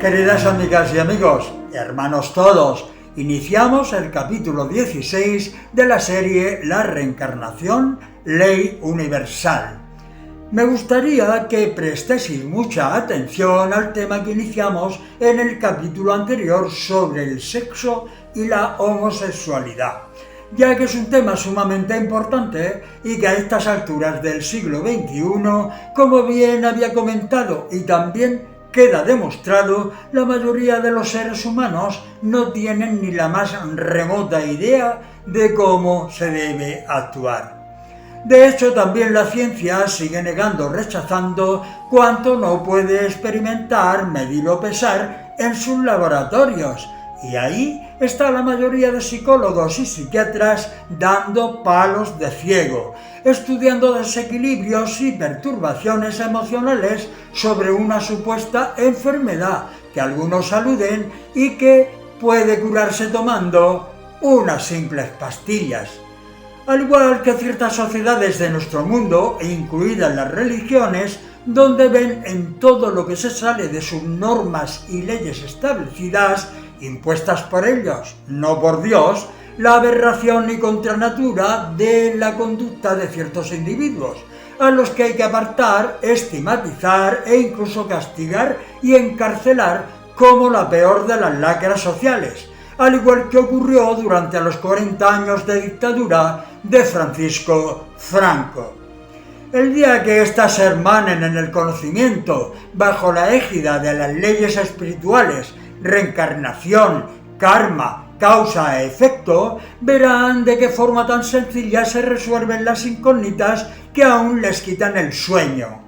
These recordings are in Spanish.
Queridas amigas y amigos, hermanos todos, iniciamos el capítulo 16 de la serie La reencarnación, ley universal. Me gustaría que prestéis mucha atención al tema que iniciamos en el capítulo anterior sobre el sexo y la homosexualidad, ya que es un tema sumamente importante y que a estas alturas del siglo XXI, como bien había comentado y también queda demostrado, la mayoría de los seres humanos no tienen ni la más remota idea de cómo se debe actuar. De hecho, también la ciencia sigue negando, rechazando cuanto no puede experimentar, medir o pesar en sus laboratorios. Y ahí está la mayoría de psicólogos y psiquiatras dando palos de ciego, estudiando desequilibrios y perturbaciones emocionales sobre una supuesta enfermedad que algunos aluden y que puede curarse tomando unas simples pastillas. Al igual que ciertas sociedades de nuestro mundo, incluidas las religiones, donde ven en todo lo que se sale de sus normas y leyes establecidas, impuestas por ellos, no por Dios, la aberración y contranatura de la conducta de ciertos individuos, a los que hay que apartar, estigmatizar e incluso castigar y encarcelar como la peor de las lacras sociales, al igual que ocurrió durante los 40 años de dictadura de Francisco Franco. El día que éstas se hermanen en el conocimiento, bajo la égida de las leyes espirituales, reencarnación, karma, causa e efecto, verán de qué forma tan sencilla se resuelven las incógnitas que aún les quitan el sueño.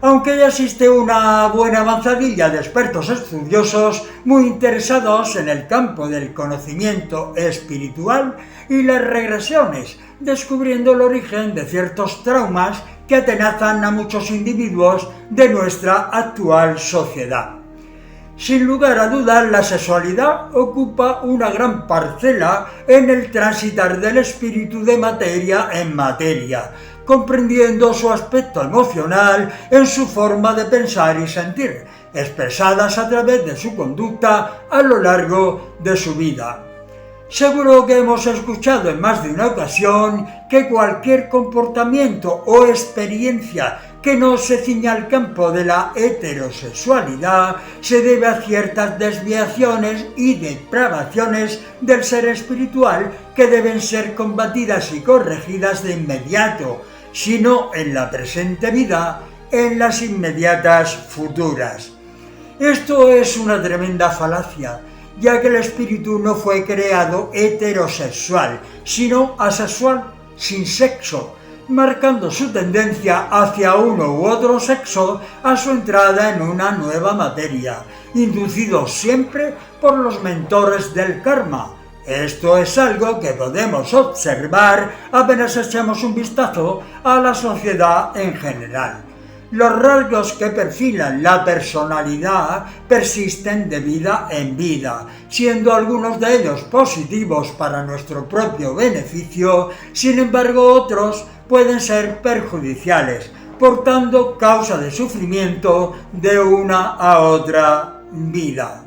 Aunque ya existe una buena avanzadilla de expertos estudiosos muy interesados en el campo del conocimiento espiritual y las regresiones, descubriendo el origen de ciertos traumas que atenazan a muchos individuos de nuestra actual sociedad. Sin lugar a dudas, la sexualidad ocupa una gran parcela en el transitar del espíritu de materia en materia, comprendiendo su aspecto emocional en su forma de pensar y sentir, expresadas a través de su conducta a lo largo de su vida. Seguro que hemos escuchado en más de una ocasión que cualquier comportamiento o experiencia que no se ciña al campo de la heterosexualidad se debe a ciertas desviaciones y depravaciones del ser espiritual que deben ser combatidas y corregidas de inmediato, sino en la presente vida, en las inmediatas futuras. Esto es una tremenda falacia, ya que el espíritu no fue creado heterosexual, sino asexual, sin sexo, marcando su tendencia hacia uno u otro sexo a su entrada en una nueva materia, inducido siempre por los mentores del karma. Esto es algo que podemos observar apenas echamos un vistazo a la sociedad en general. Los rasgos que perfilan la personalidad persisten de vida en vida, siendo algunos de ellos positivos para nuestro propio beneficio, sin embargo otros pueden ser perjudiciales, portando causa de sufrimiento de una a otra vida.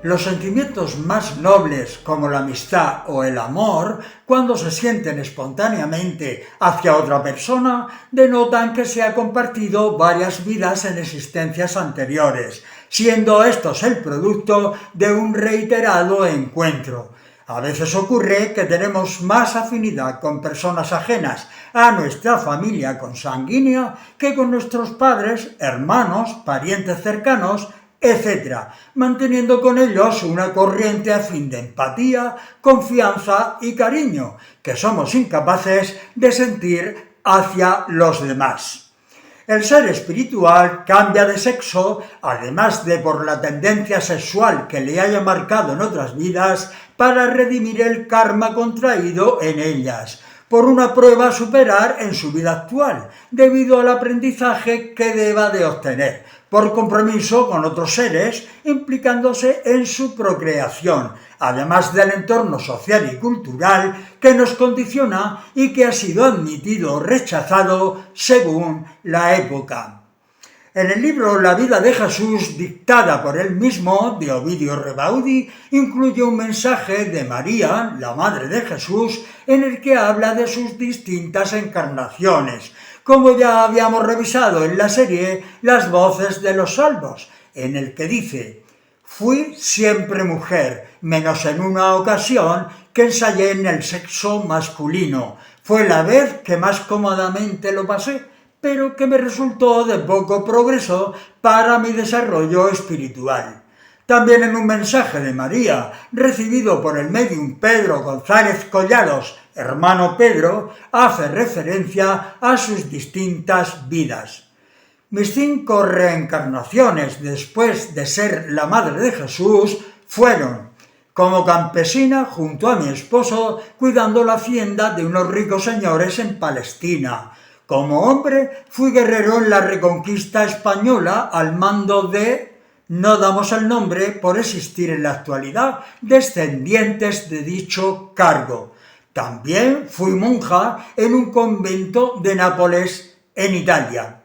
Los sentimientos más nobles, como la amistad o el amor, cuando se sienten espontáneamente hacia otra persona, denotan que se ha compartido varias vidas en existencias anteriores, siendo estos el producto de un reiterado encuentro. A veces ocurre que tenemos más afinidad con personas ajenas a nuestra familia consanguínea que con nuestros padres, hermanos, parientes cercanos, etc., manteniendo con ellos una corriente afín de empatía, confianza y cariño que somos incapaces de sentir hacia los demás. El ser espiritual cambia de sexo, además de por la tendencia sexual que le haya marcado en otras vidas, para redimir el karma contraído en ellas, por una prueba a superar en su vida actual, debido al aprendizaje que deba de obtener, por compromiso con otros seres, implicándose en su procreación, además del entorno social y cultural que nos condiciona y que ha sido admitido o rechazado según la época. En el libro La vida de Jesús, dictada por él mismo, de Ovidio Rebaudi, incluye un mensaje de María, la Madre de Jesús, en el que habla de sus distintas encarnaciones, como ya habíamos revisado en la serie Las voces de los salvos, en el que dice: «Fui siempre mujer, menos en una ocasión que ensayé en el sexo masculino. Fue la vez que más cómodamente lo pasé, pero que me resultó de poco progreso para mi desarrollo espiritual». También en un mensaje de María, recibido por el médium Pedro González Collados, hermano Pedro, hace referencia a sus distintas vidas. Mis 5 reencarnaciones después de ser la Madre de Jesús fueron: como campesina junto a mi esposo cuidando la hacienda de unos ricos señores en Palestina. Como hombre fui guerrero en la Reconquista española al mando de, no damos el nombre por existir en la actualidad, descendientes de dicho cargo. También fui monja en un convento de Nápoles, en Italia.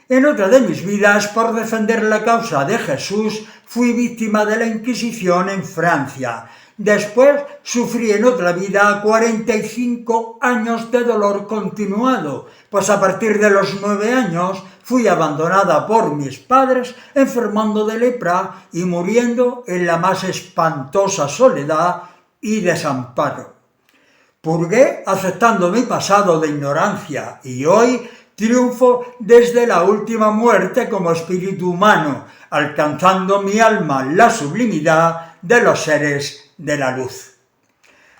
En otra de mis vidas, por defender la causa de Jesús, fui víctima de la Inquisición en Francia. Después sufrí en otra vida 45 años de dolor continuado, pues a partir de los 9 años fui abandonada por mis padres, enfermando de lepra y muriendo en la más espantosa soledad y desamparo. Purgué aceptando mi pasado de ignorancia y hoy triunfo desde la última muerte como espíritu humano, alcanzando mi alma la sublimidad de los seres de la luz.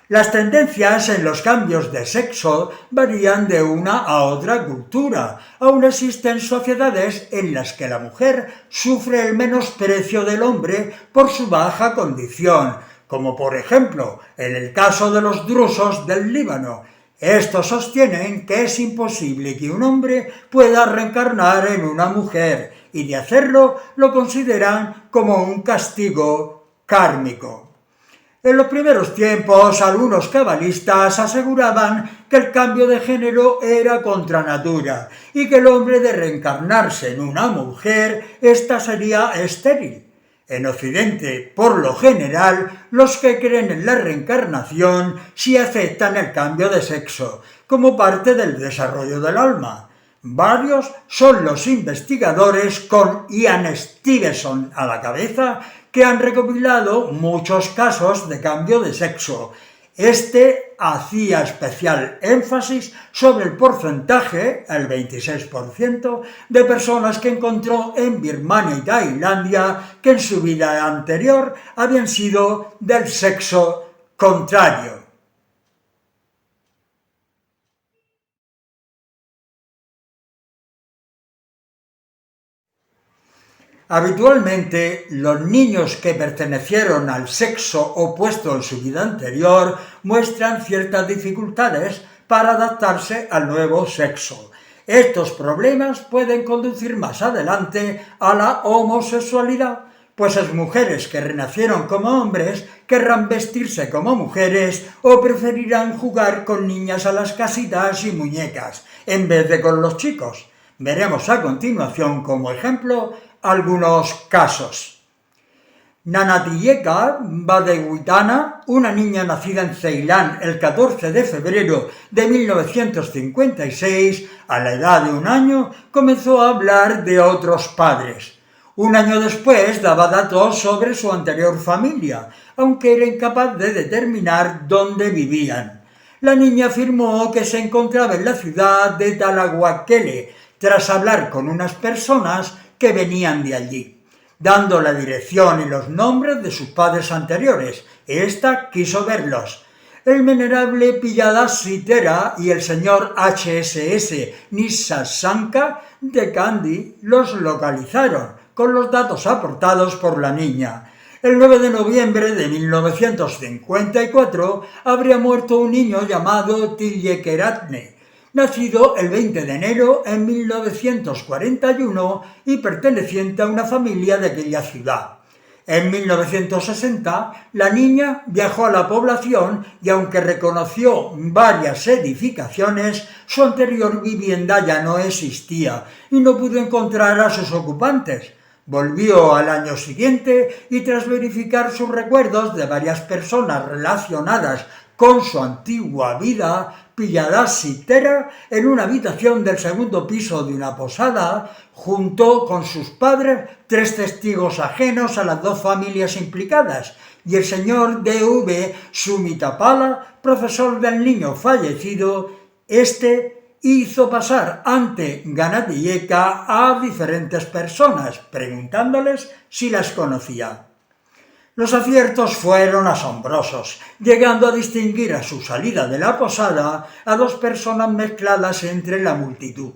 Las tendencias en los cambios de sexo varían de una a otra cultura. Aún existen sociedades en las que la mujer sufre el menosprecio del hombre por su baja condición, como por ejemplo en el caso de los drusos del Líbano. Estos sostienen que es imposible que un hombre pueda reencarnar en una mujer y de hacerlo lo consideran como un castigo kármico. En los primeros tiempos, algunos cabalistas aseguraban que el cambio de género era contra natura y que el hombre de reencarnarse en una mujer, ésta sería estéril. En Occidente, por lo general, los que creen en la reencarnación sí aceptan el cambio de sexo, como parte del desarrollo del alma. Varios son los investigadores, con Ian Stevenson a la cabeza, que han recopilado muchos casos de cambio de sexo. Este hacía especial énfasis sobre el porcentaje, el 26%, de personas que encontró en Birmania y Tailandia que en su vida anterior habían sido del sexo contrario. Habitualmente, los niños que pertenecieron al sexo opuesto en su vida anterior muestran ciertas dificultades para adaptarse al nuevo sexo. Estos problemas pueden conducir más adelante a la homosexualidad, pues las mujeres que renacieron como hombres querrán vestirse como mujeres o preferirán jugar con niñas a las casitas y muñecas, en vez de con los chicos. Veremos a continuación como ejemplo algunos casos. Nanatiyeka Badewitana, una niña nacida en Ceilán el 14 de febrero de 1956, a la edad de 1 año, comenzó a hablar de otros padres. 1 año después daba datos sobre su anterior familia, aunque era incapaz de determinar dónde vivían. La niña afirmó que se encontraba en la ciudad de Talahuaquele, tras hablar con unas personas que venían de allí, dando la dirección y los nombres de sus padres anteriores. Esta quiso verlos. El venerable Pillada Sitera y el señor HSS Nisasanka de Kandy los localizaron con los datos aportados por la niña. El 9 de noviembre de 1954 habría muerto un niño llamado Tillekeratne, nacido el 20 de enero en 1941 y perteneciente a una familia de aquella ciudad. En 1960, la niña viajó a la población y aunque reconoció varias edificaciones, su anterior vivienda ya no existía y no pudo encontrar a sus ocupantes. Volvió al año siguiente y tras verificar sus recuerdos de varias personas relacionadas con su antigua vida, pillada sitera en una habitación del segundo piso de una posada, junto con sus padres, 3 testigos ajenos a las 2 familias implicadas, y el señor D.V. Sumitapala, profesor del niño fallecido. Hizo pasar ante Ganadiyeka a diferentes personas, preguntándoles si las conocía. Los aciertos fueron asombrosos, llegando a distinguir a su salida de la posada a 2 personas mezcladas entre la multitud.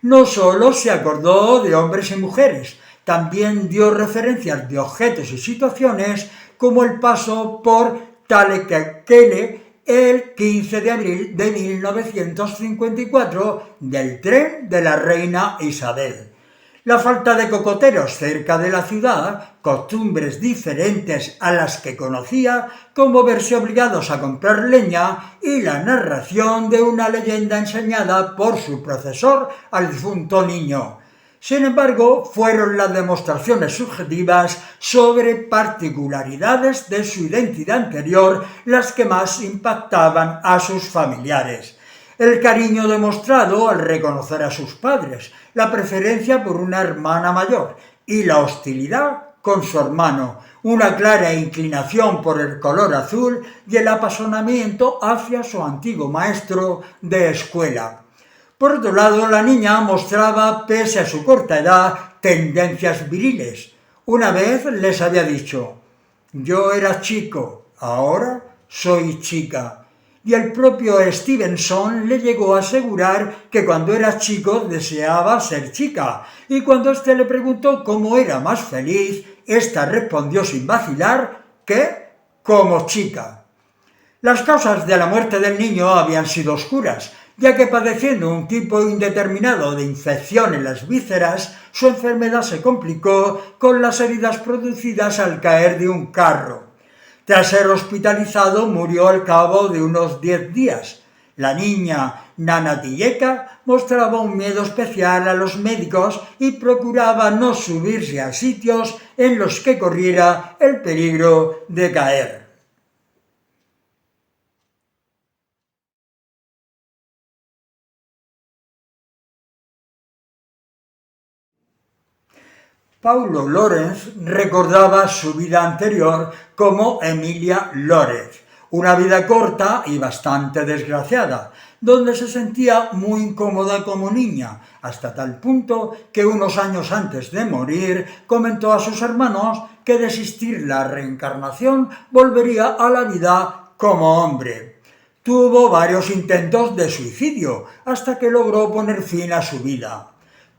No solo se acordó de hombres y mujeres, también dio referencias de objetos y situaciones como el paso por Talekekele el 15 de abril de 1954 del tren de la reina Isabel. La falta de cocoteros cerca de la ciudad, costumbres diferentes a las que conocía, como verse obligados a comprar leña y la narración de una leyenda enseñada por su profesor al difunto niño. Sin embargo, fueron las demostraciones subjetivas sobre particularidades de su identidad anterior las que más impactaban a sus familiares. El cariño demostrado al reconocer a sus padres, la preferencia por una hermana mayor y la hostilidad con su hermano, una clara inclinación por el color azul y el apasionamiento hacia su antiguo maestro de escuela. Por otro lado, la niña mostraba, pese a su corta edad, tendencias viriles. Una vez les había dicho: «Yo era chico, ahora soy chica». Y el propio Stevenson le llegó a asegurar que cuando era chico deseaba ser chica, y cuando éste le preguntó cómo era más feliz, ésta respondió sin vacilar que como chica. Las causas de la muerte del niño habían sido oscuras, ya que padeciendo un tipo indeterminado de infección en las vísceras, su enfermedad se complicó con las heridas producidas al caer de un carro. Tras ser hospitalizado, murió al cabo de unos 10 días. La niña Ganadiyeka mostraba un miedo especial a los médicos y procuraba no subirse a sitios en los que corriera el peligro de caer. Paulo Lorenz recordaba su vida anterior como Emilia Lorenz, una vida corta y bastante desgraciada, donde se sentía muy incómoda como niña, hasta tal punto que unos años antes de morir comentó a sus hermanos que de existir la reencarnación volvería a la vida como hombre. Tuvo varios intentos de suicidio hasta que logró poner fin a su vida.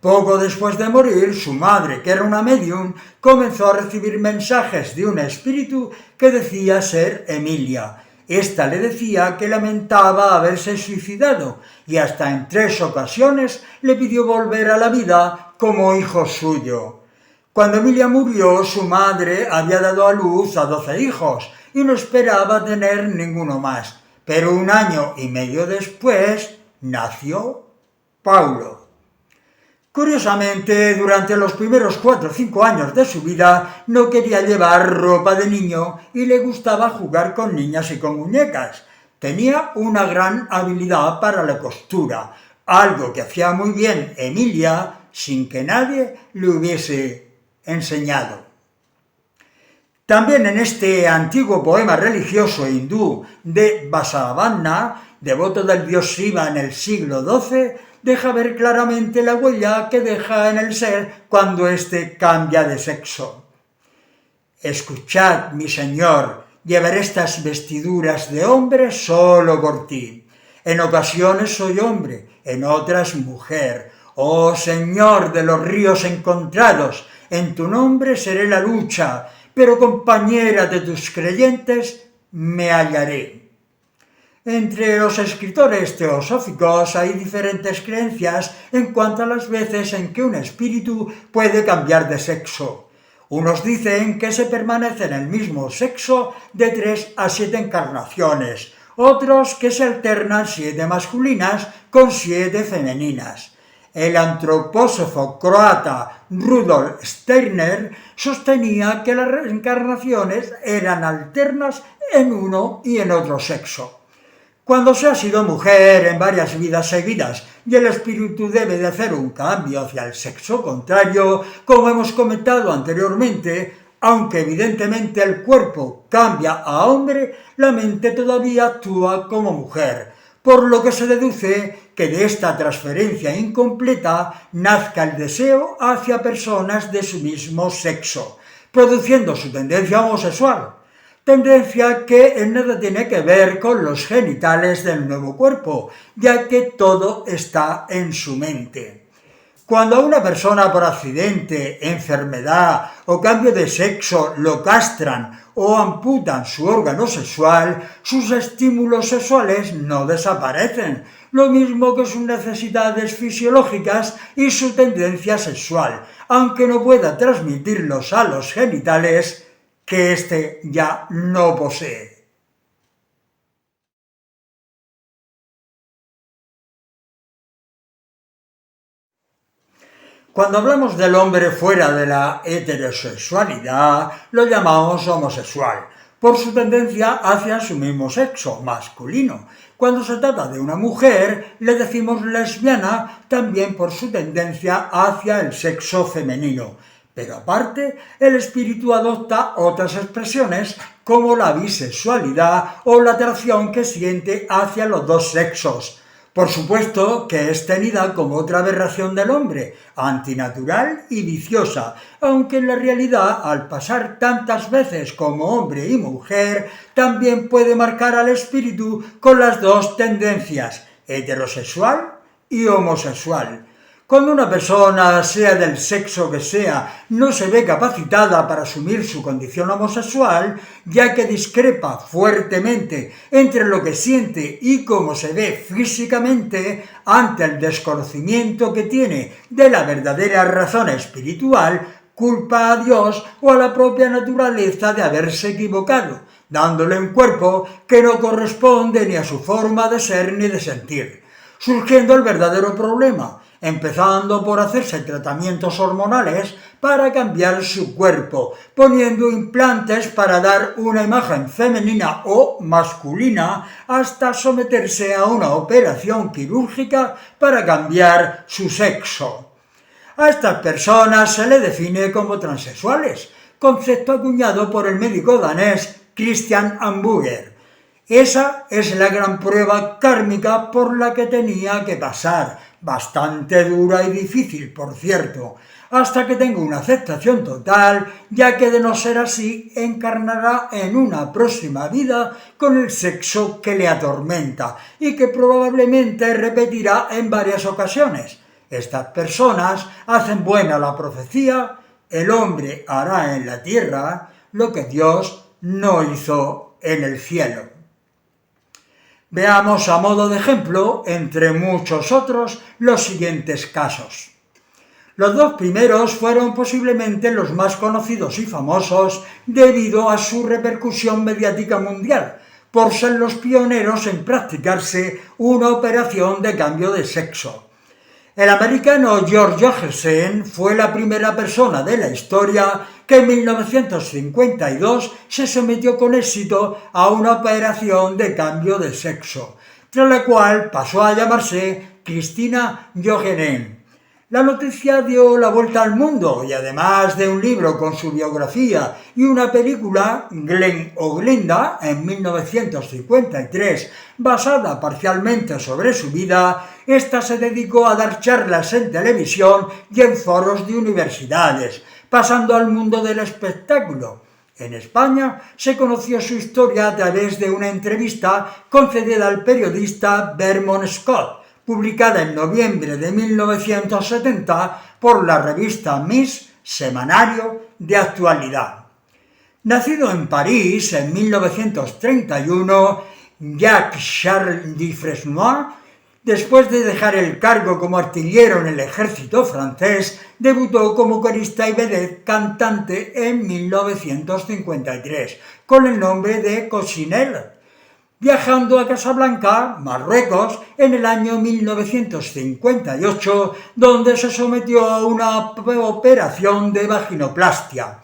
Poco después de morir, su madre, que era una médium, comenzó a recibir mensajes de un espíritu que decía ser Emilia. Esta le decía que lamentaba haberse suicidado y hasta en 3 ocasiones le pidió volver a la vida como hijo suyo. Cuando Emilia murió, su madre había dado a luz a 12 hijos y no esperaba tener ninguno más. Pero 1 año y medio después nació Paulo. Curiosamente, durante los primeros 4 o 5 años de su vida no quería llevar ropa de niño y le gustaba jugar con niñas y con muñecas. Tenía una gran habilidad para la costura, algo que hacía muy bien Emilia sin que nadie le hubiese enseñado. También en este antiguo poema religioso hindú de Basavanna, devoto del dios Shiva en el siglo XII, deja ver claramente la huella que deja en el ser cuando éste cambia de sexo. Escuchad, mi señor, llevaré estas vestiduras de hombre solo por ti. En ocasiones soy hombre, en otras mujer. Oh Señor de los ríos encontrados, en tu nombre seré la lucha, pero compañera de tus creyentes me hallaré. Entre los escritores teosóficos hay diferentes creencias en cuanto a las veces en que un espíritu puede cambiar de sexo. Unos dicen que se permanece en el mismo sexo de 3 a 7 encarnaciones, otros que se alternan 7 masculinas con 7 femeninas. El antropósofo croata Rudolf Steiner sostenía que las reencarnaciones eran alternas en uno y en otro sexo. Cuando se ha sido mujer en varias vidas seguidas y el espíritu debe de hacer un cambio hacia el sexo contrario, como hemos comentado anteriormente, aunque evidentemente el cuerpo cambia a hombre, la mente todavía actúa como mujer, por lo que se deduce que de esta transferencia incompleta nazca el deseo hacia personas de su mismo sexo, produciendo su tendencia homosexual. Tendencia que en nada tiene que ver con los genitales del nuevo cuerpo, ya que todo está en su mente. Cuando a una persona por accidente, enfermedad o cambio de sexo lo castran o amputan su órgano sexual, sus estímulos sexuales no desaparecen, lo mismo que sus necesidades fisiológicas y su tendencia sexual, aunque no pueda transmitirlos a los genitales que éste ya no posee. Cuando hablamos del hombre fuera de la heterosexualidad, lo llamamos homosexual, por su tendencia hacia su mismo sexo, masculino. Cuando se trata de una mujer, le decimos lesbiana, también por su tendencia hacia el sexo femenino. Pero aparte, el espíritu adopta otras expresiones como la bisexualidad o la atracción que siente hacia los dos sexos. Por supuesto que es tenida como otra aberración del hombre, antinatural y viciosa, aunque en la realidad, al pasar tantas veces como hombre y mujer, también puede marcar al espíritu con las dos tendencias, heterosexual y homosexual. Cuando una persona, sea del sexo que sea, no se ve capacitada para asumir su condición homosexual, ya que discrepa fuertemente entre lo que siente y cómo se ve físicamente, ante el desconocimiento que tiene de la verdadera razón espiritual, culpa a Dios o a la propia naturaleza de haberse equivocado, dándole un cuerpo que no corresponde ni a su forma de ser ni de sentir, surgiendo el verdadero problema, empezando por hacerse tratamientos hormonales para cambiar su cuerpo, poniendo implantes para dar una imagen femenina o masculina, hasta someterse a una operación quirúrgica para cambiar su sexo. A estas personas se les define como transexuales, concepto acuñado por el médico danés Christian Hamburger. Esa es la gran prueba kármica por la que tenía que pasar, bastante dura y difícil, por cierto, hasta que tenga una aceptación total, ya que de no ser así, encarnará en una próxima vida con el sexo que le atormenta y que probablemente repetirá en varias ocasiones. Estas personas hacen buena la profecía: el hombre hará en la tierra lo que Dios no hizo en el cielo. Veamos a modo de ejemplo, entre muchos otros, los siguientes casos. Los dos primeros fueron posiblemente los más conocidos y famosos debido a su repercusión mediática mundial, por ser los pioneros en practicarse una operación de cambio de sexo. El americano George Johansen fue la primera persona de la historia que en 1952 se sometió con éxito a una operación de cambio de sexo, tras la cual pasó a llamarse Christina Johansen. La noticia dio la vuelta al mundo y además de un libro con su biografía y una película, Glenn o Glinda, en 1953, basada parcialmente sobre su vida, esta se dedicó a dar charlas en televisión y en foros de universidades, pasando al mundo del espectáculo. En España se conoció su historia a través de una entrevista concedida al periodista Vermont Scott, publicada en noviembre de 1970 por la revista Miss, semanario de actualidad. Nacido en París en 1931, Jacques Charles Dufresnoy Después de dejar el cargo como artillero en el ejército francés, debutó como corista y vedette cantante en 1953, con el nombre de Coccinelle, viajando a Casablanca, Marruecos, en el año 1958, donde se sometió a una operación de vaginoplastia.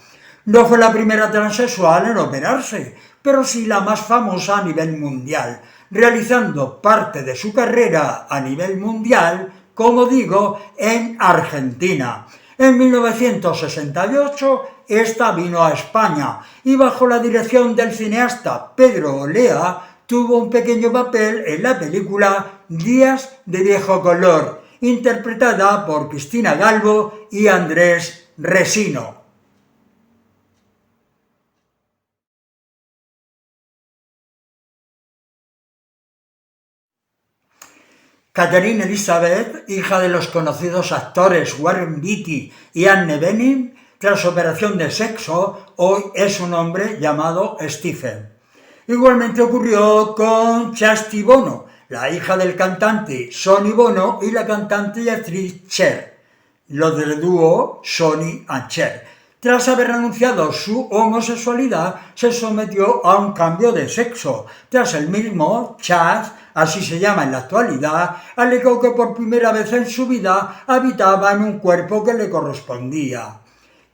No fue la primera transexual en operarse, pero sí la más famosa a nivel mundial, realizando parte de su carrera a nivel mundial, como digo, en Argentina. En 1968, esta vino a España y bajo la dirección del cineasta Pedro Olea, tuvo un pequeño papel en la película Días de viejo color, interpretada por Cristina Galbo y Andrés Resino. Catherine Elizabeth, hija de los conocidos actores Warren Beatty y Anne Bening, tras operación de sexo, hoy es un hombre llamado Stephen. Igualmente ocurrió con Chastity Bono, la hija del cantante Sonny Bono y la cantante y actriz Cher, lo del dúo Sonny and Cher. Tras haber anunciado su homosexualidad, se sometió a un cambio de sexo. Tras el mismo, Chad, así se llama en la actualidad, alegó que por primera vez en su vida habitaba en un cuerpo que le correspondía.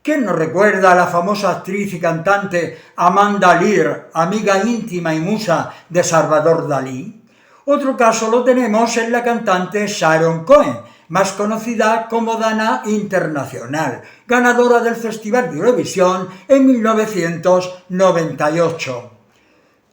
¿Quién nos recuerda a la famosa actriz y cantante Amanda Lear, amiga íntima y musa de Salvador Dalí? Otro caso lo tenemos en la cantante Sharon Cohen, más conocida como Dana Internacional, ganadora del Festival de Eurovisión en 1998.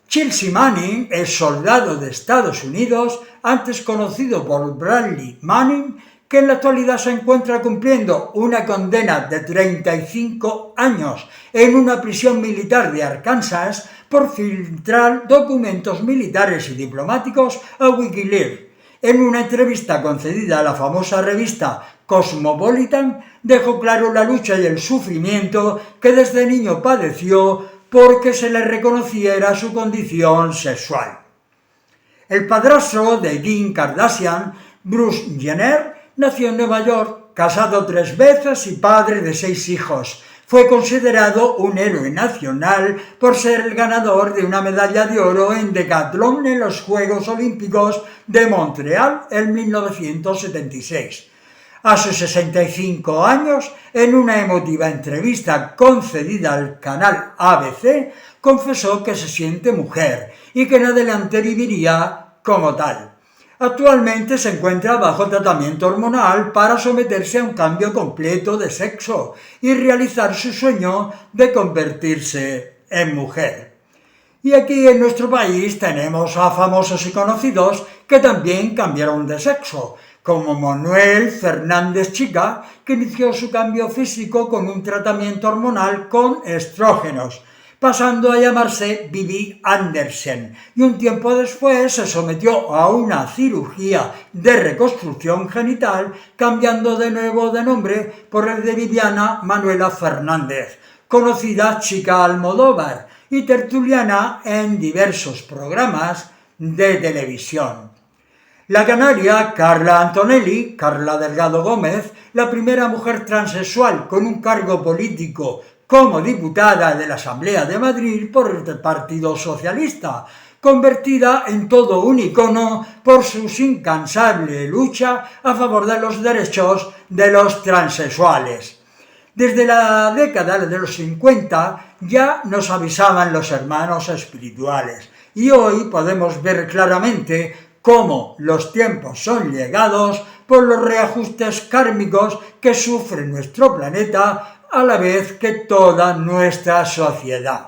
Chelsea Manning, el soldado de Estados Unidos, antes conocido por Bradley Manning, que en la actualidad se encuentra cumpliendo una condena de 35 años en una prisión militar de Arkansas por filtrar documentos militares y diplomáticos a Wikileaks. En una entrevista concedida a la famosa revista Cosmopolitan, dejó claro la lucha y el sufrimiento que desde niño padeció porque se le reconociera su condición sexual. El padrastro de Kim Kardashian, Bruce Jenner, nació en Nueva York, casado 3 veces y padre de 6 hijos. Fue considerado un héroe nacional por ser el ganador de una medalla de oro en decatlón en los Juegos Olímpicos de Montreal en 1976. A sus 65 años, en una emotiva entrevista concedida al canal ABC, confesó que se siente mujer y que en adelante viviría como tal. Actualmente se encuentra bajo tratamiento hormonal para someterse a un cambio completo de sexo y realizar su sueño de convertirse en mujer. Y aquí en nuestro país tenemos a famosos y conocidos que también cambiaron de sexo, como Manuel Fernández Chica, que inició su cambio físico con un tratamiento hormonal con estrógenos, pasando a llamarse Bibi Andersen, y un tiempo después se sometió a una cirugía de reconstrucción genital, cambiando de nuevo de nombre por el de Viviana Manuela Fernández, conocida Chica Almodóvar y tertuliana en diversos programas de televisión. La canaria Carla Antonelli, Carla Delgado Gómez, la primera mujer transexual con un cargo político como diputada de la Asamblea de Madrid por el Partido Socialista, convertida en todo un icono por su incansable lucha a favor de los derechos de los transexuales. Desde la década de los 50 ya nos avisaban los hermanos espirituales y hoy podemos ver claramente cómo los tiempos son llegados por los reajustes kármicos que sufre nuestro planeta a la vez que toda nuestra sociedad.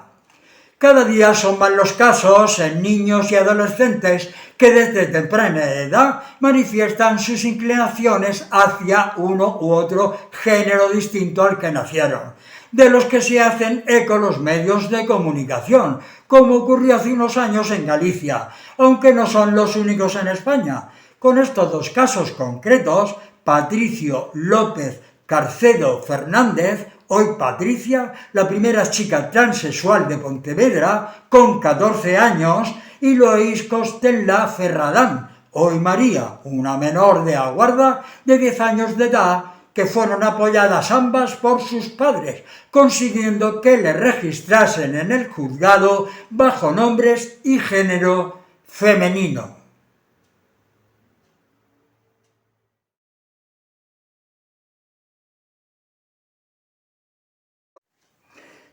Cada día son más los casos en niños y adolescentes que desde temprana edad manifiestan sus inclinaciones hacia uno u otro género distinto al que nacieron, de los que se hacen eco los medios de comunicación, como ocurrió hace unos años en Galicia, aunque no son los únicos en España. Con estos 2 casos concretos, Patricio López Carcedo Fernández, hoy Patricia, la primera chica transexual de Pontevedra, con 14 años, y Lois Costellà Ferradán, Hoy María, una menor de aguarda de 10 años de edad, que fueron apoyadas ambas por sus padres, consiguiendo que le registrasen en el juzgado bajo nombres y género femenino.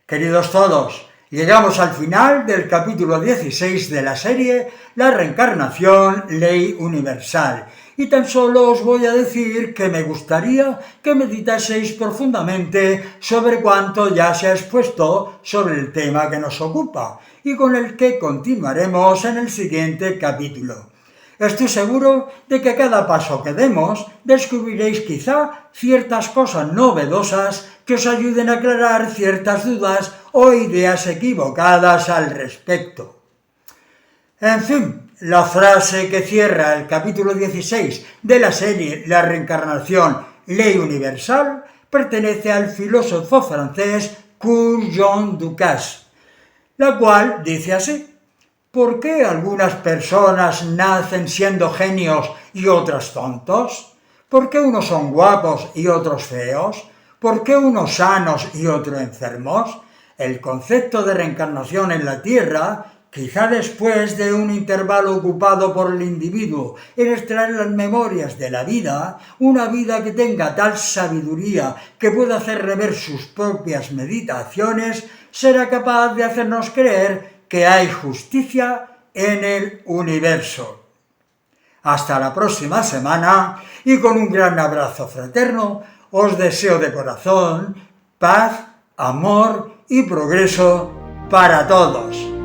Queridos todos, llegamos al final del capítulo 16 de la serie La reencarnación, ley universal. Y tan solo os voy a decir que me gustaría que meditaseis profundamente sobre cuanto ya se ha expuesto sobre el tema que nos ocupa y con el que continuaremos en el siguiente capítulo. Estoy seguro de que a cada paso que demos descubriréis quizá ciertas cosas novedosas que os ayuden a aclarar ciertas dudas o ideas equivocadas al respecto. En fin, la frase que cierra el capítulo 16 de la serie La reencarnación, ley universal, pertenece al filósofo francés Jean Ducasse, la cual dice así: ¿por qué algunas personas nacen siendo genios y otras tontos? ¿Por qué unos son guapos y otros feos? ¿Por qué unos sanos y otros enfermos? El concepto de reencarnación en la Tierra, quizá después de un intervalo ocupado por el individuo en extraer las memorias de la vida, una vida que tenga tal sabiduría que pueda hacer rever sus propias meditaciones, será capaz de hacernos creer que hay justicia en el universo. Hasta la próxima semana y con un gran abrazo fraterno os deseo de corazón paz, amor y progreso para todos.